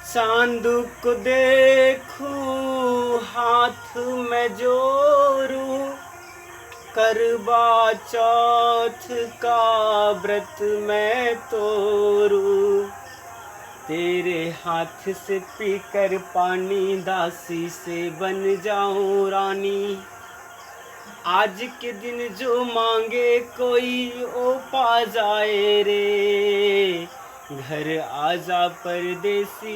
चांद को देखूं हाथ में जोरूं, करवा चौथ का व्रत मैं तोरूं। तेरे हाथ से पीकर पानी दासी से बन जाऊं रानी। आज के दिन जो मांगे कोई ओ पा जाए रे। घर आजा परदेसी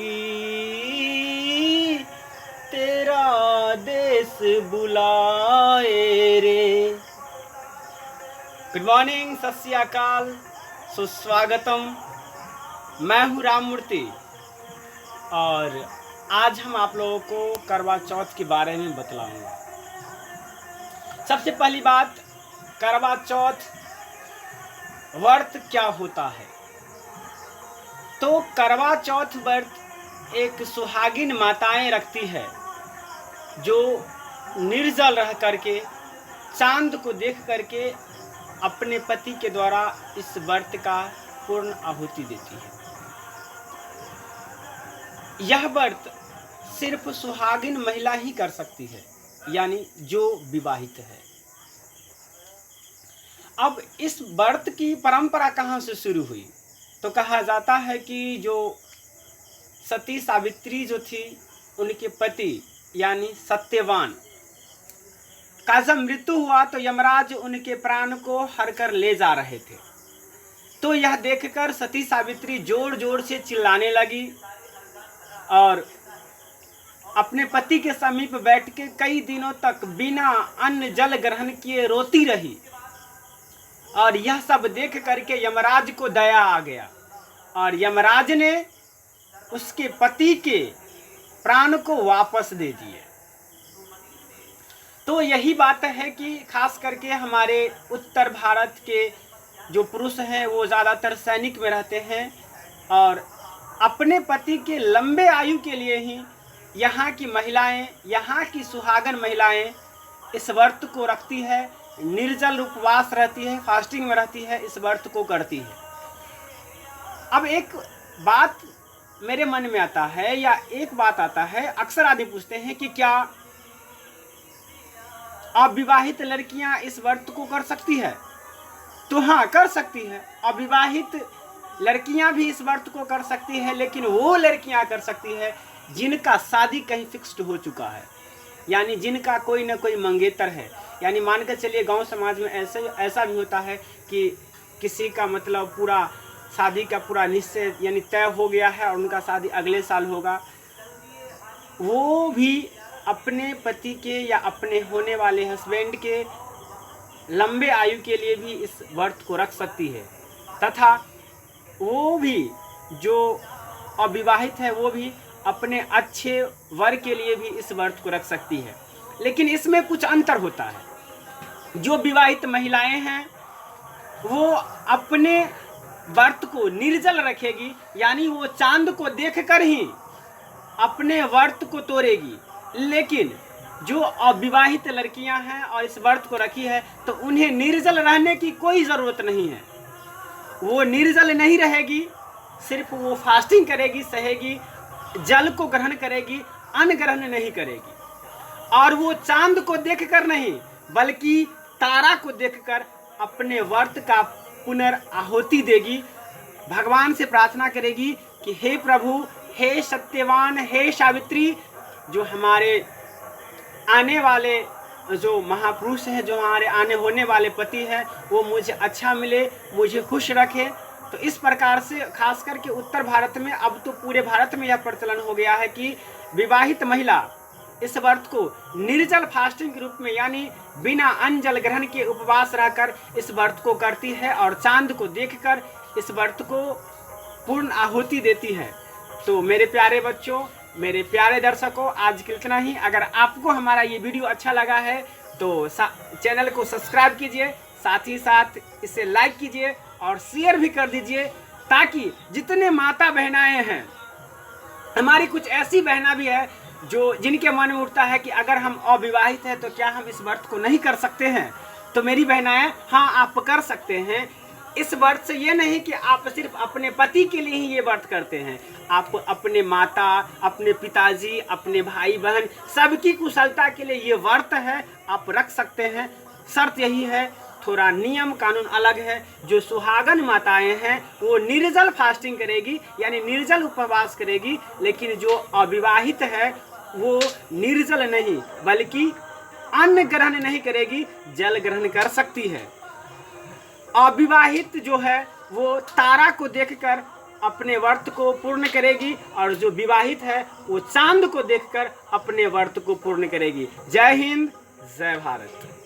तेरा देश बुलाए रे। गुड मॉर्निंग, सत श्री अकाल, सुस्वागतम। मैं हूँ राम मूर्ति और आज हम आप लोगों को करवा चौथ के बारे में बतलाऊंगा। सबसे पहली बात, करवा चौथ व्रत क्या होता है। तो करवा चौथ व्रत एक सुहागिन माताएं रखती है जो निर्जल रह करके चांद को देख करके अपने पति के द्वारा इस व्रत का पूर्ण आहुति देती है। यह व्रत सिर्फ सुहागिन महिला ही कर सकती है, यानी जो विवाहित है। अब इस व्रत की परंपरा कहाँ से शुरू हुई? तो कहा जाता है कि जो सती सावित्री जो थी, उनके पति यानी सत्यवान का जब मृत्यु हुआ तो यमराज उनके प्राण को हर कर ले जा रहे थे। तो यह देखकर सती सावित्री जोर जोर से चिल्लाने लगी और अपने पति के समीप बैठ के कई दिनों तक बिना अन्न जल ग्रहण किए रोती रही। और यह सब देख करके यमराज को दया आ गया और यमराज ने उसके पति के प्राण को वापस दे दिए। तो यही बात है कि खास करके हमारे उत्तर भारत के जो पुरुष हैं वो ज़्यादातर सैनिक में रहते हैं और अपने पति के लंबे आयु के लिए ही यहाँ की महिलाएं, यहाँ की सुहागन महिलाएं इस व्रत को रखती है, निर्जल उपवास रहती है, फास्टिंग में रहती है, इस व्रत को करती है। अब एक बात मेरे मन में आता है या एक बात आता है, अक्सर आदमी पूछते हैं कि क्या अविवाहित लड़कियां इस व्रत को कर सकती है? तो हाँ, कर सकती है। अविवाहित लड़कियां भी इस व्रत को कर सकती है, लेकिन वो लड़कियां कर सकती है जिनका शादी कहीं फिक्स्ड हो चुका है, यानी जिनका कोई ना कोई मंगेतर है। यानी मान कर चलिए गांव समाज में ऐसा भी होता है कि किसी का मतलब पूरा शादी का पूरा निश्चय यानी तय हो गया है और उनका शादी अगले साल होगा। वो भी अपने पति के या अपने होने वाले हस्बैंड के लंबे आयु के लिए भी इस व्रत को रख सकती है, तथा वो भी जो अविवाहित है वो भी अपने अच्छे वर के लिए भी इस व्रत को रख सकती है। लेकिन इसमें कुछ अंतर होता है। जो विवाहित महिलाएं हैं वो अपने व्रत को निर्जल रखेगी, यानी वो चांद को देखकर ही अपने व्रत को तोड़ेगी। लेकिन जो अविवाहित लड़कियां हैं और इस व्रत को रखी है तो उन्हें निर्जल रहने की कोई ज़रूरत नहीं है। वो निर्जल नहीं रहेगी, सिर्फ वो फास्टिंग करेगी, सहेगी, जल को ग्रहण करेगी, अन्न ग्रहण नहीं करेगी। और वो चांद को देखकर नहीं बल्कि तारा को देखकर अपने व्रत का पुनर्आहुति देगी। भगवान से प्रार्थना करेगी कि हे प्रभु, हे सत्यवान, हे सावित्री, जो हमारे आने वाले जो महापुरुष हैं, जो हमारे आने होने वाले पति हैं, वो मुझे अच्छा मिले, मुझे खुश रखे। तो इस प्रकार से खास करके उत्तर भारत में, अब तो पूरे भारत में यह प्रचलन हो गया है कि विवाहित महिला इस व्रत को निर्जल फास्टिंग के रूप में यानी बिना अन्न जल ग्रहण के उपवास रहकर इस व्रत को करती है और चांद को देखकर इस व्रत को पूर्ण आहुति देती है। तो मेरे प्यारे बच्चों, मेरे प्यारे दर्शकों, आज के इतना ही। अगर आपको हमारा ये वीडियो अच्छा लगा है तो चैनल को सब्सक्राइब कीजिए, साथ ही साथ इसे लाइक कीजिए और शेयर भी कर दीजिए, ताकि जितने माता बहनाएं हैं, हमारी कुछ ऐसी बहना भी है जो जिनके मन में उठता है कि अगर हम अविवाहित हैं तो क्या हम इस व्रत को नहीं कर सकते हैं। तो मेरी बहनाएं, हाँ, आप कर सकते हैं। इस व्रत से ये नहीं कि आप सिर्फ अपने पति के लिए ही ये व्रत करते हैं, आप अपने माता, अपने पिताजी, अपने भाई बहन सबकी कुशलता के लिए ये व्रत है, आप रख सकते हैं। शर्त यही है, थोड़ा नियम कानून अलग है। जो सुहागन माताएं हैं वो निर्जल फास्टिंग करेगी, यानी निर्जल उपवास करेगी, लेकिन जो अविवाहित है वो निर्जल नहीं बल्कि अन्न ग्रहण नहीं करेगी, जल ग्रहण कर सकती है। अविवाहित जो है वो तारा को देखकर अपने व्रत को पूर्ण करेगी, और जो विवाहित है वो चांद को देखकर अपने व्रत को पूर्ण करेगी। जय हिंद, जय भारत।